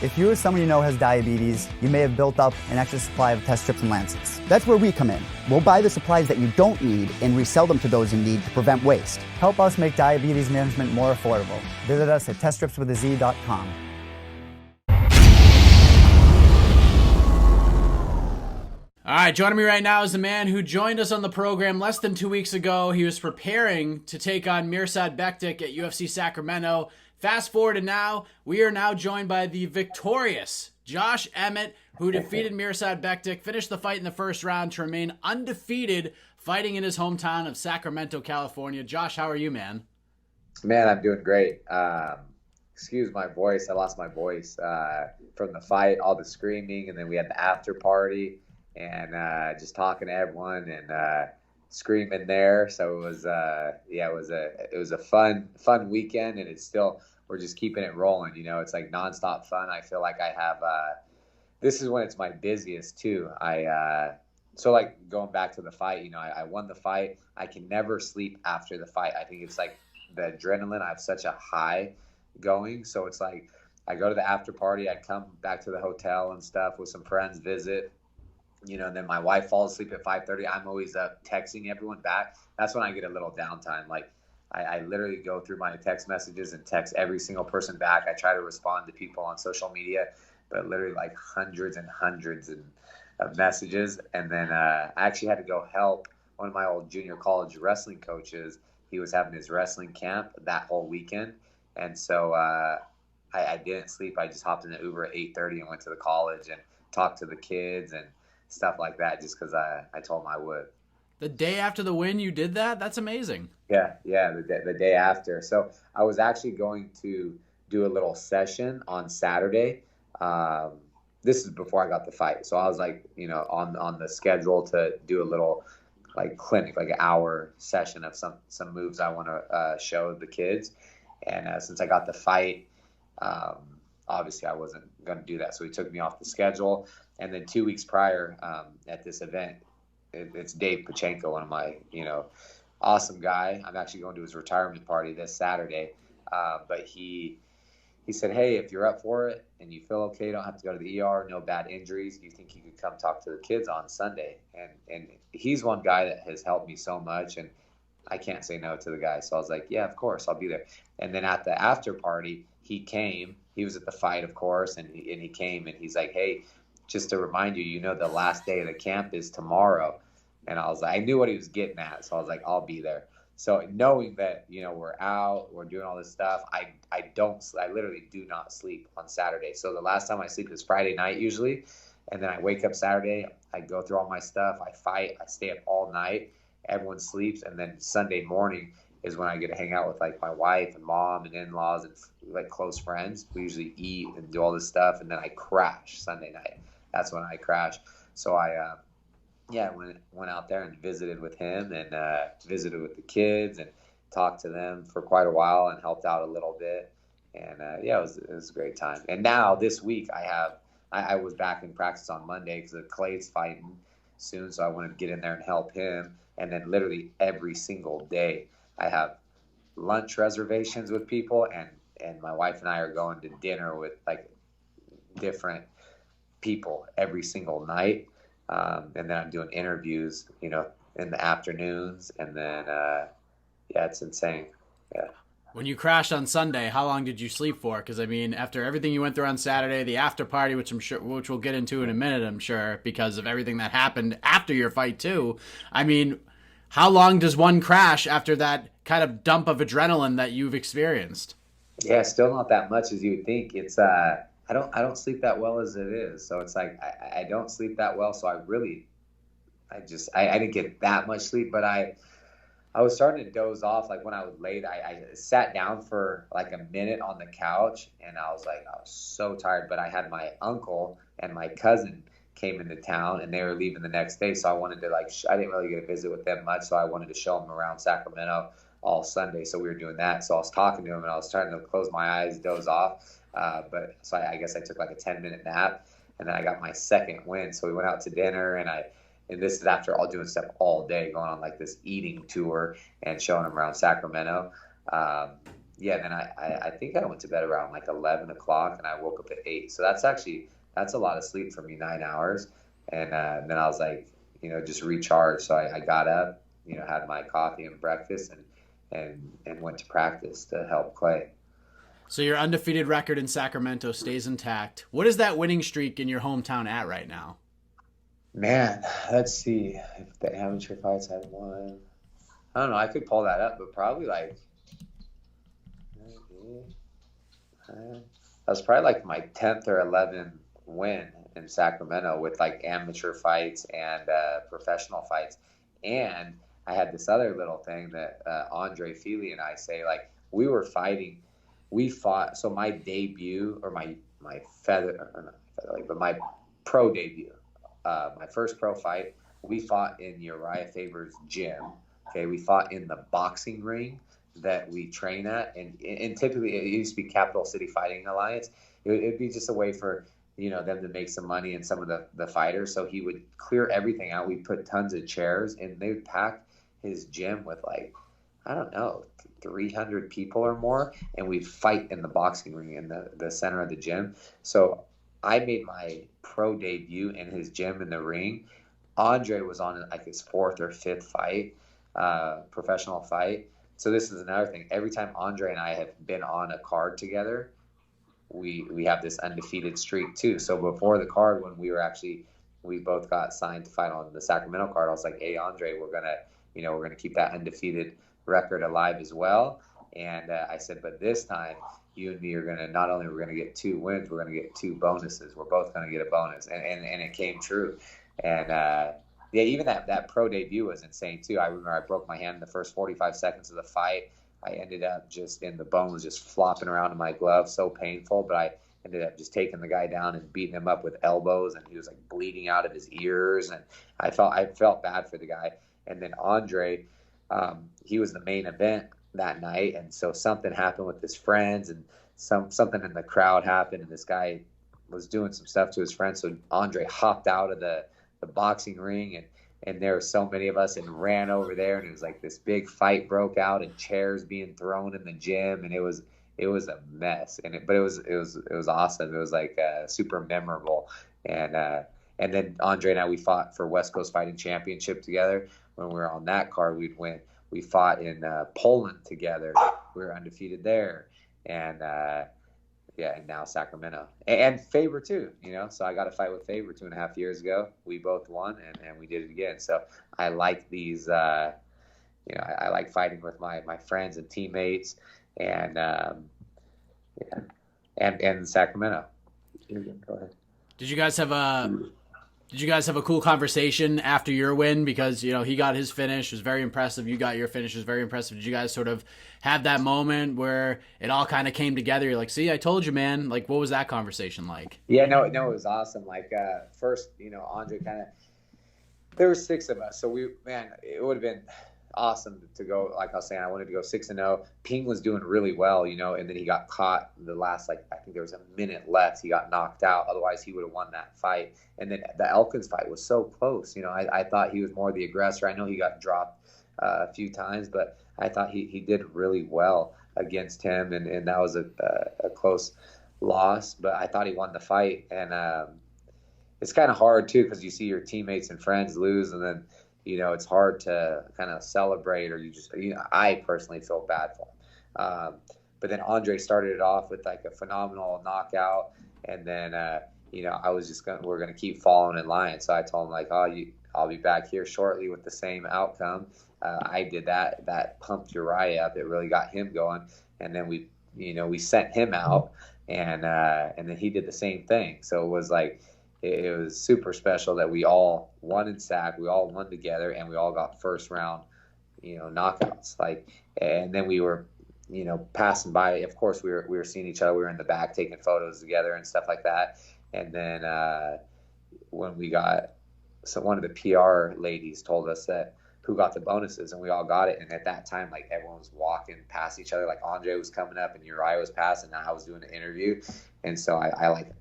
If you or someone you know has diabetes, you may have built up an extra supply of test strips and lancets. That's where we come in. We'll buy the supplies that you don't need and resell them to those in need to prevent waste. Help us make diabetes management more affordable. Visit us at teststripswithaz.com. All right, joining me right now is the man who joined us on the program less than 2 weeks ago. He was preparing to take on Mirsad Bektic at UFC Sacramento. Fast forward to now, we are now joined by the victorious Josh Emmett, who defeated Mirsad Bektic, finished the fight in the first round to remain undefeated, fighting in his hometown of Sacramento, California. Josh, how are you, man? Man, I'm doing great. Excuse my voice. I lost my voice from the fight, all the screaming, and then we had the after party. And just talking to everyone and screaming there. So it was, it was a fun weekend, and it's still, we're just keeping it rolling. You know, it's like nonstop fun. I feel like I have. This is when it's my busiest too. So like going back to the fight, you know, I won the fight. I can never sleep after the fight. I think it's like the adrenaline. I have such a high going, so it's like I go to the after party. I come back to the hotel and stuff with some friends, visit. You know, and then my wife falls asleep at 5:30. I'm always up texting everyone back. That's when I get a little downtime. Like I literally go through my text messages and text every single person back. I try to respond to people on social media, but literally like hundreds and hundreds of messages. And then I actually had to go help one of my old junior college wrestling coaches. He was having his wrestling camp that whole weekend. And so I didn't sleep. I just hopped in the Uber at 8:30 and went to the college and talked to the kids and stuff like that, just because I told him I would. The day after the win, you did that? That's amazing. Yeah, the day after. So I was actually going to do a little session on Saturday. This is before I got the fight. So I was like, you know, on the schedule to do a little like clinic, like an hour session of some moves I want to show the kids. And since I got the fight, obviously I wasn't going to do that. So he took me off the schedule. And then 2 weeks prior, at this event, it's Dave Pachenko, one of my, you know, awesome guy. I'm actually going to his retirement party this Saturday. But he said, hey, if you're up for it and you feel okay, don't have to go to the ER, no bad injuries, do you think you could come talk to the kids on Sunday? And he's one guy that has helped me so much, and I can't say no to the guy. So I was like, yeah, of course, I'll be there. And then at the after party, he came. He was at the fight, of course, and he came, and he's like, hey, just to remind you, you know, the last day of the camp is tomorrow. And I was like, I knew what he was getting at. So I was like, I'll be there. So knowing that, you know, we're out, we're doing all this stuff, I literally do not sleep on Saturday. So the last time I sleep is Friday night usually. And then I wake up Saturday, I go through all my stuff, I fight, I stay up all night, everyone sleeps. And then Sunday morning is when I get to hang out with like my wife and mom and in-laws and like close friends. We usually eat and do all this stuff. And then I crash Sunday night. That's when I crash. So I went out there and visited with him and visited with the kids and talked to them for quite a while and helped out a little bit. And it was a great time. And now this week I was back in practice on Monday because Clay's fighting soon. So I wanted to get in there and help him. And then literally every single day I have lunch reservations with people, and my wife and I are going to dinner with like different people every single night. And then I'm doing interviews, you know, in the afternoons. And then, it's insane. Yeah. When you crashed on Sunday, how long did you sleep for? Because, I mean, after everything you went through on Saturday, the after party, which we'll get into in a minute, I'm sure, because of everything that happened after your fight too. I mean, how long does one crash after that kind of dump of adrenaline that you've experienced? Yeah, still not that much as you would think. It's, I don't sleep that well as it is. So it's like, I don't sleep that well. So I didn't get that much sleep, but I was starting to doze off. Like when I was late, I sat down for like a minute on the couch and I was so tired, but I had my uncle and my cousin came into town and they were leaving the next day. So I wanted to I didn't really get to visit with them much. So I wanted to show them around Sacramento all Sunday. So we were doing that. So I was talking to him and I was trying to close my eyes, doze off. But so I guess I took like a 10-minute nap and then I got my second win. So we went out to dinner and this is after all doing stuff all day, going on like this eating tour and showing them around Sacramento. yeah, then I think I went to bed around like 11 o'clock and I woke up at 8. So that's a lot of sleep for me, 9 hours. And then I was like, just recharged. So I got up, had my coffee and breakfast and went to practice to help Clay. So your undefeated record in Sacramento stays intact. What is that winning streak in your hometown at right now? Man, let's see if the amateur fights had won. I don't know. I could pull that up, but probably like that was probably like my 10th or 11th win in Sacramento with like amateur fights and professional fights. And I had this other little thing that Andre Fili and I say, like, we were fighting. We fought. So my debut, or my my pro debut, my first pro fight, we fought in Urijah Faber's gym. Okay, we fought in the boxing ring that we train at, and typically it used to be Capital City Fighting Alliance. It'd be just a way for them to make some money and some of the fighters. So he would clear everything out. We put tons of chairs, and they would pack his gym with like, I don't know, 300 people or more, and we'd fight in the boxing ring in the center of the gym. So I made my pro debut in his gym in the ring. Andre was on like his 4th or 5th fight, professional fight. So this is another thing. Every time Andre and I have been on a card together, we have this undefeated streak too. So before the card, when we both got signed to fight on the Sacramento card, I was like, hey, Andre, we're gonna keep that undefeated record alive as well. And I said, but this time you and me are gonna we're gonna get 2 wins, we're gonna get 2 bonuses. We're both gonna get a bonus, and it came true. And yeah, even that pro debut was insane too. I remember I broke my hand in the first 45 seconds of the fight. I ended up the bone was just flopping around in my glove, so painful. But I ended up just taking the guy down and beating him up with elbows, and he was like bleeding out of his ears. And I felt bad for the guy. And then Andre, he was the main event that night, and so something happened with his friends, and something in the crowd happened, and this guy was doing some stuff to his friends. So Andre hopped out of the boxing ring, and there were so many of us, and ran over there, and it was like this big fight broke out, and chairs being thrown in the gym, and it was a mess. But it was awesome. It was like super memorable. And then Andre and I, we fought for West Coast Fighting Championship together. When we were on that card, we'd win. We fought in Poland together. We were undefeated there, and and now Sacramento, and Faber too. So I got a fight with Faber 2.5 years ago. We both won, and we did it again. So I like these. I like fighting with my friends and teammates, and and Sacramento. Go ahead. Did you guys have a cool conversation after your win? Because, he got his finish, was very impressive. You got your finish, was very impressive. Did you guys sort of have that moment where it all kind of came together? You're like, see, I told you, man. Like, what was that conversation like? Yeah, no, it was awesome. Like, first, Andre there were 6 of us. So it would have been awesome to go, like I was saying, I wanted to go 6-0. Ping was doing really well, and then he got caught the last, I think there was a minute left. He got knocked out. Otherwise, he would have won that fight. And then the Elkins fight was so close. I thought he was more the aggressor. I know he got dropped a few times, but I thought he did really well against him, and that was a close loss. But I thought he won the fight, and it's kind of hard too, because you see your teammates and friends lose, and then it's hard to kind of celebrate, or I personally feel bad for him. But then Andre started it off with like a phenomenal knockout, and then I was we're gonna keep following in line. So I told him like, I'll be back here shortly with the same outcome. I did that pumped Uriah up. It really got him going, and then we sent him out, and then he did the same thing. So it was like, it was super special that we all won in SAC. We all won together, and we all got first round, knockouts. And then we were, passing by. Of course, we were seeing each other. We were in the back taking photos together and stuff like that. And then when we got, so one of the PR ladies told us that who got the bonuses, and we all got it. And at that time, like, everyone was walking past each other. Like, Andre was coming up, and Uriah was passing, and I was doing an interview. And so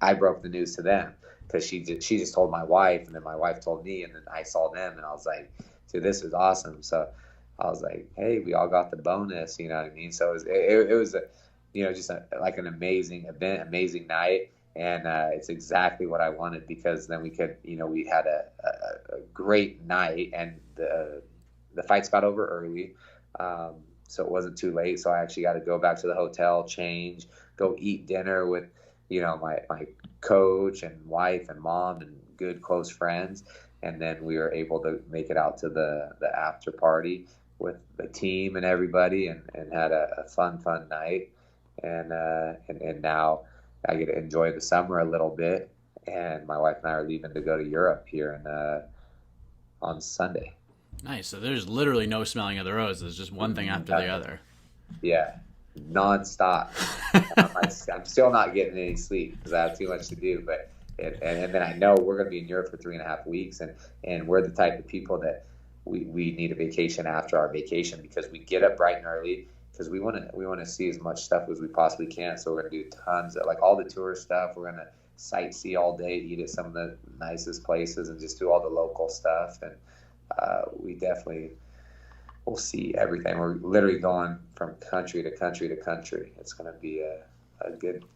I broke the news to them, because she just told my wife, and then my wife told me, and then I saw them, and I was like, dude, this is awesome. So I was like, hey, we all got the bonus, you know what I mean? So it was just like an amazing event, amazing night. And it's exactly what I wanted, because then we could, we had a great night, and the fights got over early. So it wasn't too late. So I actually got to go back to the hotel, change, go eat dinner with, my coach and wife and mom and good close friends. And then we were able to make it out to the after party with the team and everybody, and had a fun night. And now I get to enjoy the summer a little bit. And my wife and I are leaving to go to Europe here on Sunday. Nice. So there's literally no smelling of the roses. There's just one thing after the other. Yeah, nonstop. I'm still not getting any sleep because I have too much to do. But and then I know we're going to be in Europe for 3.5 weeks, and we're the type of people that we need a vacation after our vacation, because we get up bright and early, because we want to see as much stuff as we possibly can. So we're going to do tons of, like, all the tourist stuff. We're going to sightsee all day, eat at some of the nicest places, and just do all the local stuff. And we definitely will see everything. We're literally going from country to country to country. It's going to be a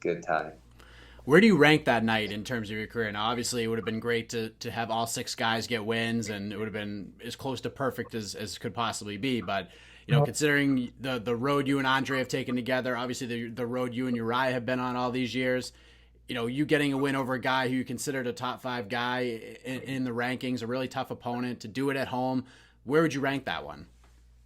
good time. Where do you rank that night in terms of your career? Now, obviously, it would have been great to have all 6 guys get wins, and it would have been as close to perfect as could possibly be. But, considering the road you and Andre have taken together, obviously the road you and Urijah have been on all these years, you getting a win over a guy who you considered a top 5 guy in the rankings, a really tough opponent, to do it at home, where would you rank that one?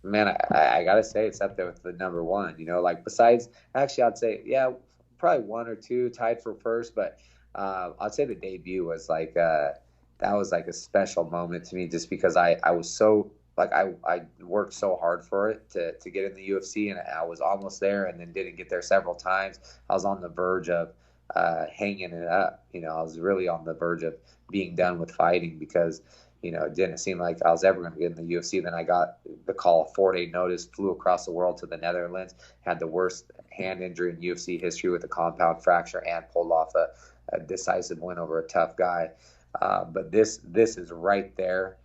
Man, I got to say it's up there with the number one. Like, besides, actually, I'd say, yeah, probably 1 or 2 tied for first, but I'd say the debut was like that was like a special moment to me, just because I was so, like, I worked so hard for it to get in the UFC, and I was almost there and then didn't get there several times. I was on the verge of hanging it up. I was really on the verge of being done with fighting, because it didn't seem like I was ever going to get in the UFC. Then I got the call, 4-day notice, flew across the world to the Netherlands, had the worst hand injury in UFC history with a compound fracture, and pulled off a decisive win over a tough guy. But this is right there.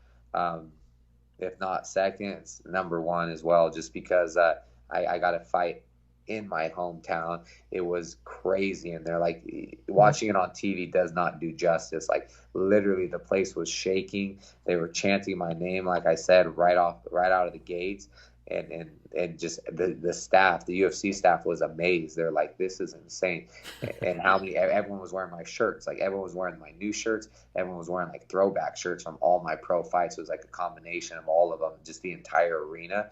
If not second, it's number one as well, just because I got to fight in my hometown. It was crazy in there. Like, watching it on TV does not do justice. Like, literally the place was shaking. They were chanting my name, like I said, right out of the gates. And just the staff, the UFC staff, was amazed. They're like, this is insane. And everyone was wearing my shirts. Like, everyone was wearing my new shirts. Everyone was wearing like throwback shirts from all my pro fights. It was like a combination of all of them, just the entire arena.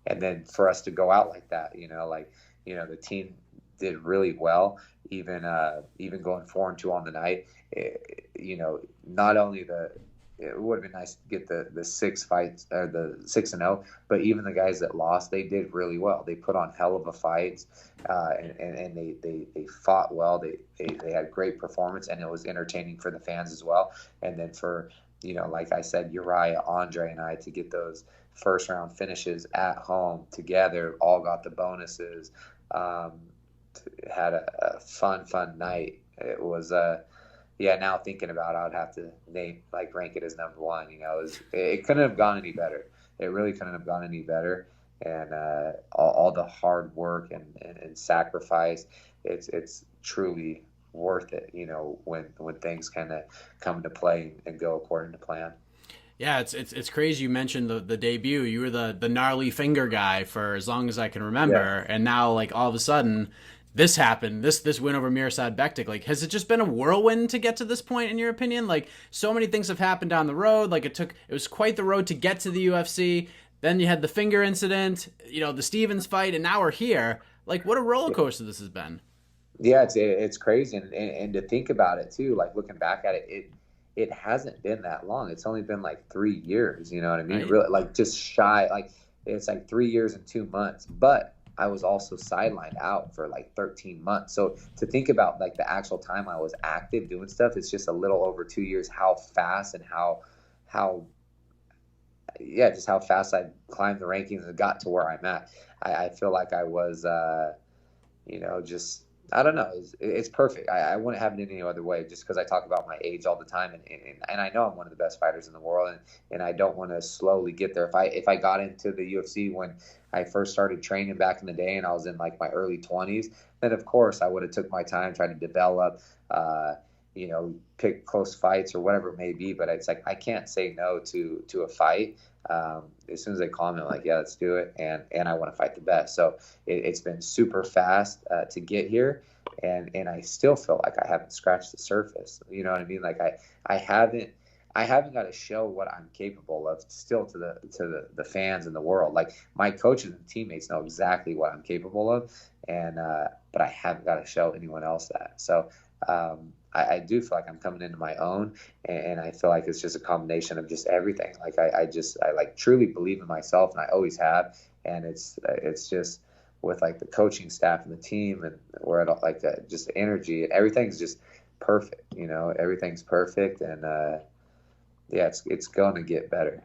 And then for us to go out like that, the team did really well, even going 4-2 on the night. Not only it would have been nice to get the 6 fights, or the 6-0, but even the guys that lost, they did really well. They put on hell of a fights, and they fought well. They had great performance, and it was entertaining for the fans as well. And then for, like I said, Urijah, Andre, and I, to get those first round finishes at home together, all got the bonuses, had a fun night. It was now thinking about it, I would have to rank it as number one. It couldn't have gone any better. It really couldn't have gone any better. And all the hard work and sacrifice, it's truly worth it, when things kind of come into play and go according to plan. Yeah, it's crazy. You mentioned the debut. You were the gnarly finger guy for as long as I can remember, and now, like, all of a sudden, this happened. This win over Mirsad Bektic. Like, has it just been a whirlwind to get to this point, in your opinion? Like, so many things have happened down the road. Like, it was quite the road to get to the UFC. Then you had the finger incident, the Stevens fight, and now we're here. Like, what a roller coaster this has been. Yeah, it's crazy, and to think about it too. Like, looking back at it, it hasn't been that long. It's only been like 3 years, you know what I mean? Right. Really, like, just shy, like, it's like 3 years and 2 months. But I was also sidelined out for like 13 months. So to think about, like, the actual time I was active doing stuff, it's just a little over 2 years, how fast and how fast I climbed the rankings and got to where I'm at. I feel like I was, just I don't know. It's perfect. I wouldn't have it any other way, just because I talk about my age all the time, and I know I'm one of the best fighters in the world, and I don't want to slowly get there. If I got into the UFC when I first started training back in the day, and I was in like my early 20s, then of course I would have took my time trying to develop, pick close fights or whatever it may be. But it's like I can't say no to a fight. As soon as they call me, I'm like, yeah, let's do it, and I want to fight the best. So it's been super fast to get here, and I still feel like I haven't scratched the surface. You know what I mean? Like I haven't got to show what I'm capable of still to the fans and the world. Like my coaches and teammates know exactly what I'm capable of, and but I haven't got to show anyone else that. So I do feel like I'm coming into my own, and I feel like it's just a combination of just everything. Like I like truly believe in myself, and I always have. And it's just with like the coaching staff and the team, and where it like just the energy and everything's just perfect. Everything's perfect, and yeah, it's going to get better.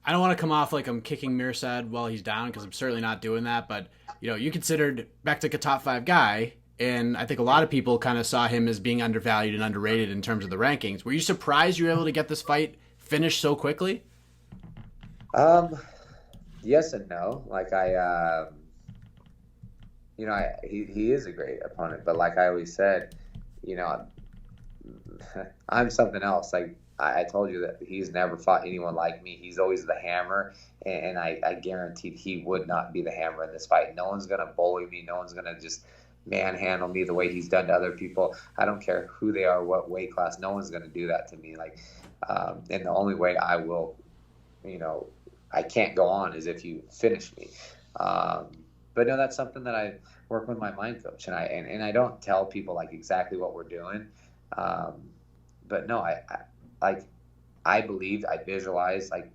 I don't want to come off like I'm kicking Mirsad while he's down, because I'm certainly not doing that. But you considered Bektic a top 5 guy. And I think a lot of people kind of saw him as being undervalued and underrated in terms of the rankings. Were you surprised you were able to get this fight finished so quickly? Yes and no. Like he is a great opponent, but like I always said, I'm something else. Like I told you that he's never fought anyone like me. He's always the hammer, and I guaranteed he would not be the hammer in this fight. No one's gonna bully me. No one's gonna just manhandle me the way he's done to other people. I don't care who they are, what weight class. No one's going to do that to me. Like, and the only way I will, I can't go on is if you finish me. But no, that's something that I work with my mind coach, and I don't tell people like exactly what we're doing. But no, I believed, I visualized, like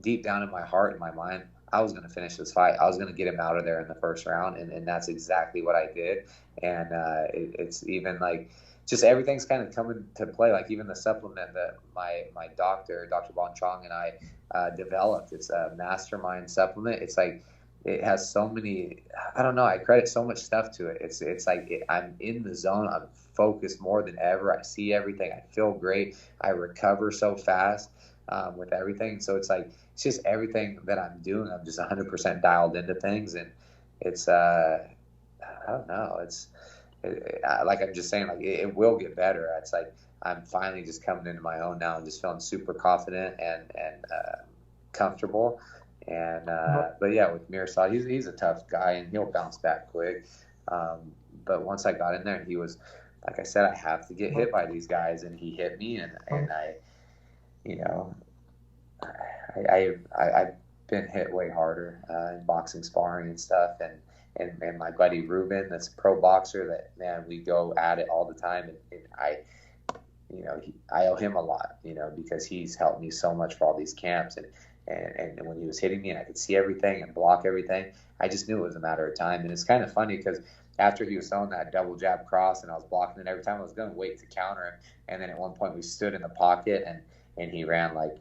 deep down in my heart and my mind, I was going to finish this fight. I was going to get him out of there in the first round, and that's exactly what I did. And it's even like just everything's kind of coming to play. Like even the supplement that my doctor, Dr. Bon Chong, and I developed. It's a mastermind supplement. It's like it has so many. I don't know. I credit so much stuff to it. It's like I'm in the zone. I'm focused more than ever. I see everything. I feel great. I recover so fast with everything. So it's like. It's just everything that I'm doing. I'm just 100% dialed into things, and it's I don't know. Like I'm just saying, like it will get better. It's like I'm finally just coming into my own now and just feeling super confident and comfortable. And but yeah, with Mirsad, he's a tough guy and he'll bounce back quick. But once I got in there, and he was, like I said, I have to get hit by these guys, and he hit me, and I, I've been hit way harder in boxing sparring and stuff, and my buddy Ruben, that's a pro boxer, that man, we go at it all the time, and I owe him a lot, because he's helped me so much for all these camps, and when he was hitting me and I could see everything and block everything, I just knew it was a matter of time. And it's kind of funny because after he was throwing that double jab cross and I was blocking it every time, I was going to wait to counter him, and then at one point we stood in the pocket and he ran like,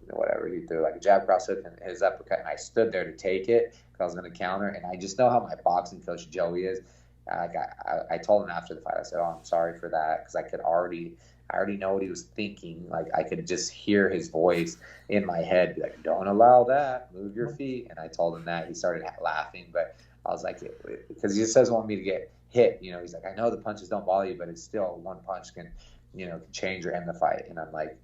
whatever, he threw like a jab cross hook and his uppercut, and I stood there to take it because I was going to counter. And I just know how my boxing coach Joey is. I told him after the fight, I said, "Oh, I'm sorry for that," because I already know what he was thinking. Like I could just hear his voice in my head be like, "Don't allow that, move your feet." And I told him that. He started laughing, but I was like, because he just doesn't want me to get hit. He's like, "I know the punches don't bother you, but it's still one punch can change or end the fight." And I'm like,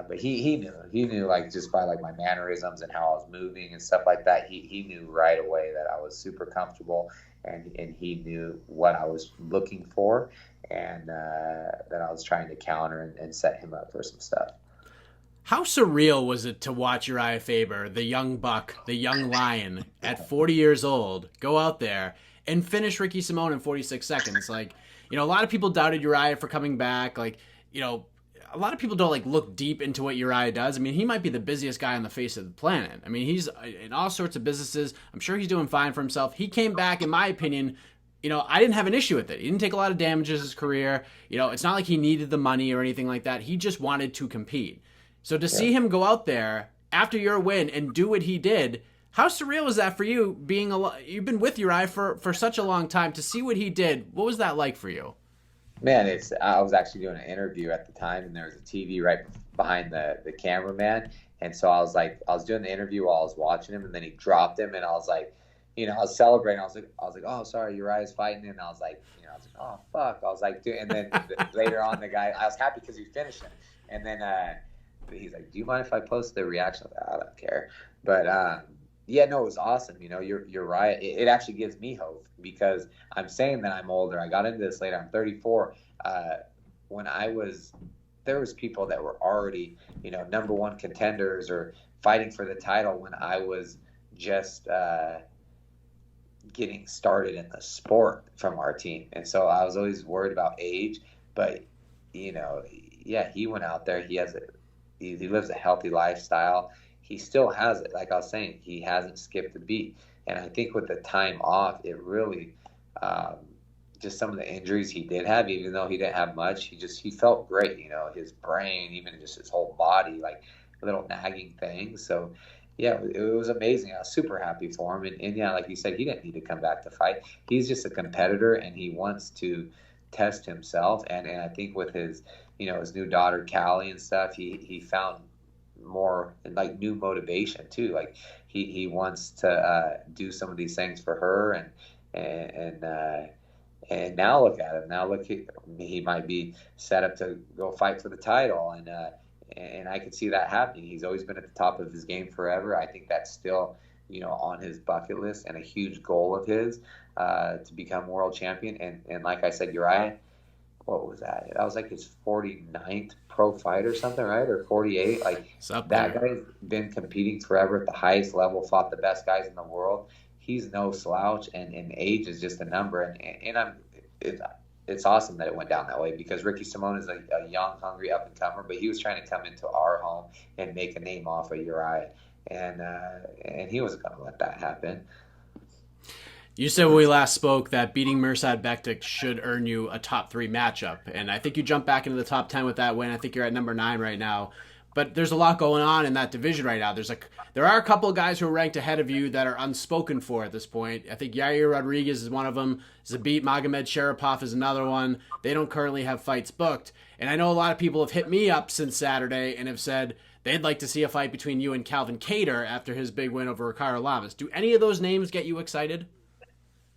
but he knew like just by like my mannerisms and how I was moving and stuff like that, he knew right away that I was super comfortable, and he knew what I was looking for, and that I was trying to counter and set him up for some stuff. How surreal was it to watch Urijah Faber, the young buck, the young lion, at 40 years old, go out there and finish Ricky Simón in 46 seconds? Like, a lot of people doubted Urijah for coming back. Like, a lot of people don't like look deep into what Urijah does. I mean, he might be the busiest guy on the face of the planet. I mean, he's in all sorts of businesses. I'm sure he's doing fine for himself. He came back, in my opinion, I didn't have an issue with it. He didn't take a lot of damages his career. It's not like he needed the money or anything like that. He just wanted to compete. So to see him go out there after your win and do what he did, How surreal was that for you, you've been with Uriah for such a long time, to see what he did? What was that like for you? Man, I was actually doing an interview at the time, and there was a TV right behind the cameraman, and so I was doing the interview while I was watching him, and then he dropped him, and I was like, I was celebrating. I was like, oh, sorry, Uriah's fighting, and I was like, I was like, oh fuck, I was like, dude, and then later on, the guy, I was happy because he finished him, and then he's like, do you mind if I post the reaction? I was like, I don't care, but yeah, no, it was awesome. You're right. It actually gives me hope because I'm saying that I'm older. I got into this later. I'm 34. When there was people that were already, number one contenders or fighting for the title when I was just getting started in the sport from our team. And so I was always worried about age, but yeah, he went out there. He lives a healthy lifestyle. He still has it. Like I was saying, he hasn't skipped a beat. And I think with the time off, it really, just some of the injuries he did have, even though he didn't have much, he felt great. His brain, even just his whole body, like little nagging things. So yeah, it was amazing. I was super happy for him. And yeah, like you said, he didn't need to come back to fight. He's just a competitor, and he wants to test himself. And I think with his, his new daughter, Callie, and stuff, he found more like new motivation too. Like he wants to do some of these things for her, and now look at him. Now look, he might be set up to go fight for the title, and I could see that happening. He's always been at the top of his game forever. I think that's still on his bucket list and a huge goal of his to become world champion. And like I said, Uriah, what was that? That was like his 49th pro fight or something, right? Or 48. Like that guy's been competing forever at the highest level, fought the best guys in the world. He's no slouch, and age is just a number. And it's awesome that it went down that way because Ricky Simone is a young, hungry up and comer, but he was trying to come into our home and make a name off of Uriah, and he wasn't going to let that happen. You said when we last spoke that beating Mirsad Bektic should earn you a top 3 matchup, and I think you jumped back into the top 10 with that win. I think you're at number 9 right now. But there's a lot going on in that division right now. There are a couple of guys who are ranked ahead of you that are unspoken for at this point. I think Yair Rodriguez is one of them. Zabit Magomed Sharapov is another one. They don't currently have fights booked. And I know a lot of people have hit me up since Saturday and have said they'd like to see a fight between you and Calvin Kattar after his big win over Ricardo Lamas. Do any of those names get you excited?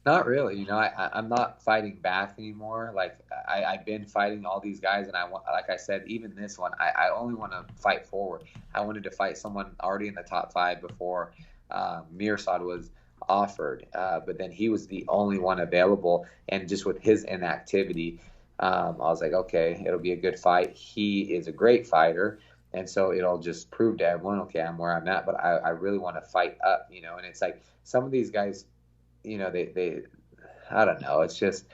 Not really. I'm not fighting back anymore. Like I've been fighting all these guys, and like I said, even this one, I only want to fight forward. I wanted to fight someone already in the top 5 before Mirsad was offered, but then he was the only one available, and just with his inactivity, I was like, okay, it'll be a good fight. He is a great fighter, and so it'll just prove to everyone, okay, I'm where I'm at, but I really want to fight up, and it's like some of these guys, they I don't know. It's just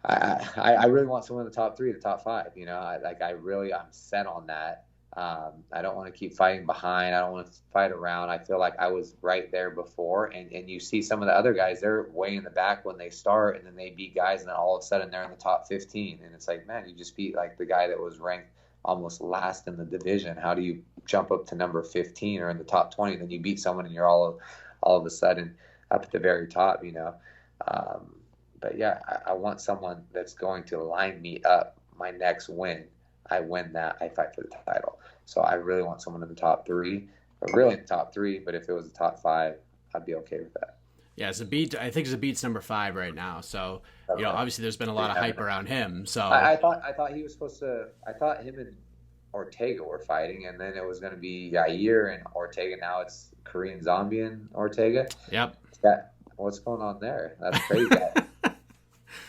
I really want someone in the top 3, the top 5. I'm set on that. I don't want to keep fighting behind. I don't want to fight around. I feel like I was right there before, and you see some of the other guys, they're way in the back when they start, and then they beat guys, and then all of a sudden they're in the top 15, and it's like, man, you just beat like the guy that was ranked almost last in the division. How do you jump up to number 15 or in the top 20, and then you beat someone and you're all of a sudden up at the very top, but yeah, I want someone that's going to line me up. My next win, I win that, I fight for the title. So I really want someone in the top 3, or really in the top 3. But if it was the top 5, I'd be okay with that. Yeah, I think Zabit's number 5 right now. So obviously there's been a lot of hype around him. So I thought he was supposed to. I thought him and Ortega were fighting, and then it was going to be Yair and Ortega. Now it's Korean Zombie and Ortega. Yep. What's going on there? That's crazy.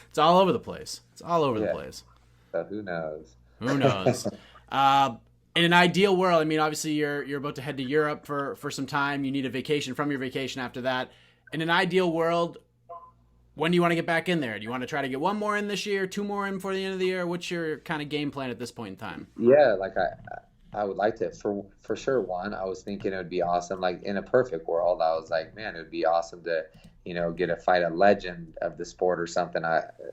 It's all over the place. The place. So who knows? Who knows? In an ideal world, I mean, obviously you're about to head to Europe for some time. You need a vacation from your vacation after that. In an ideal world, when do you want to get back in there? Do you want to try to get 1 more in this year, 2 more in before the end of the year? What's your kind of game plan at this point in time? Yeah, like I would like to, for sure. One, I was thinking it would be awesome. Like in a perfect world, I was like, man, it would be awesome to, get a fight a legend of the sport or something.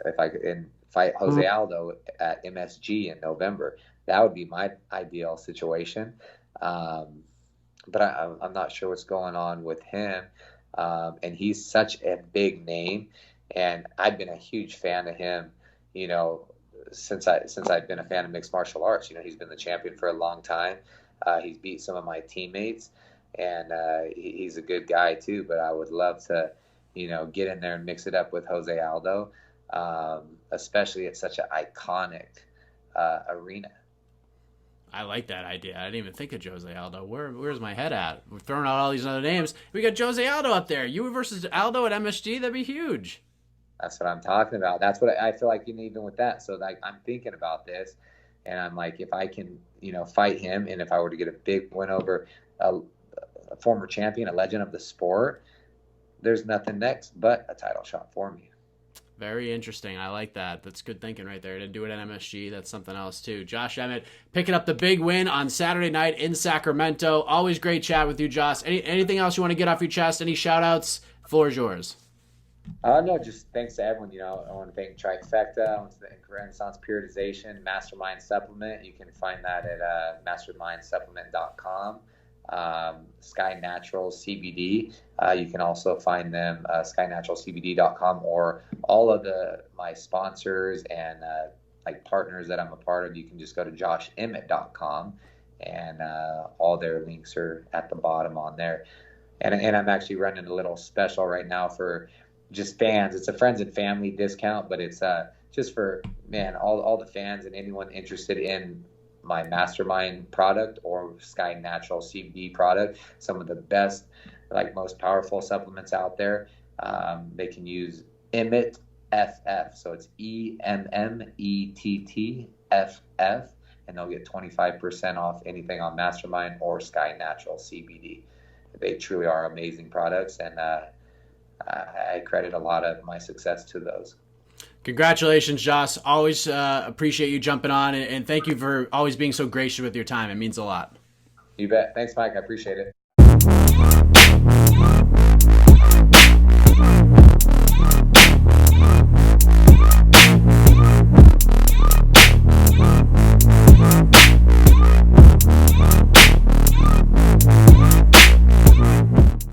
If I could fight Jose Aldo at MSG in November, that would be my ideal situation. but I'm not sure what's going on with him. And he's such a big name, and I've been a huge fan of him, you know, since I've been a fan of mixed martial arts. You know, he's been the champion for a long time. He's beat some of my teammates, and he's a good guy too. But I would love to, you know, get in there and mix it up with Jose Aldo, especially at such an iconic arena. I like that idea. I didn't even think of Jose Aldo. Where's my head at? We're throwing out all these other names. We got Jose Aldo up there. You versus Aldo at MSG. That'd be huge. That's what I'm talking about. That's what I feel like, even with that. So like, I'm thinking about this, and I'm like, if I can, you know, fight him, and if I were to get a big win over a former champion, a legend of the sport, there's nothing next but a title shot for me. Very interesting. I like that. That's good thinking right there. To do it at MSG, that's something else too. Josh Emmett picking up the big win on Saturday night in Sacramento. Always great chat with you, Josh. Anything else you want to get off your chest? Any shout-outs? Floor is yours. No, just thanks to everyone. You know, I want to thank Trifecta. I want to thank Renaissance Periodization, Mastermind Supplement. You can find that at mastermindsupplement.com. Sky Natural CBD. You can also find them skynaturalcbd.com, or all of my sponsors and like partners that I'm a part of. You can just go to joshemmett.com, and all their links are at the bottom on there. And I'm actually running a little special right now for just fans. It's a friends and family discount, but it's just for, man, all the fans and anyone interested in my Mastermind product or Sky Natural CBD product, some of the best, like most powerful supplements out there. They can use Emmett FF, so it's EMMETT and they'll get 25% off anything on Mastermind or Sky Natural CBD. They truly are amazing products, and I credit a lot of my success to those. Congratulations, Josh. Always appreciate you jumping on, and thank you for always being so gracious with your time. It means a lot. You bet. Thanks, Mike. I appreciate it.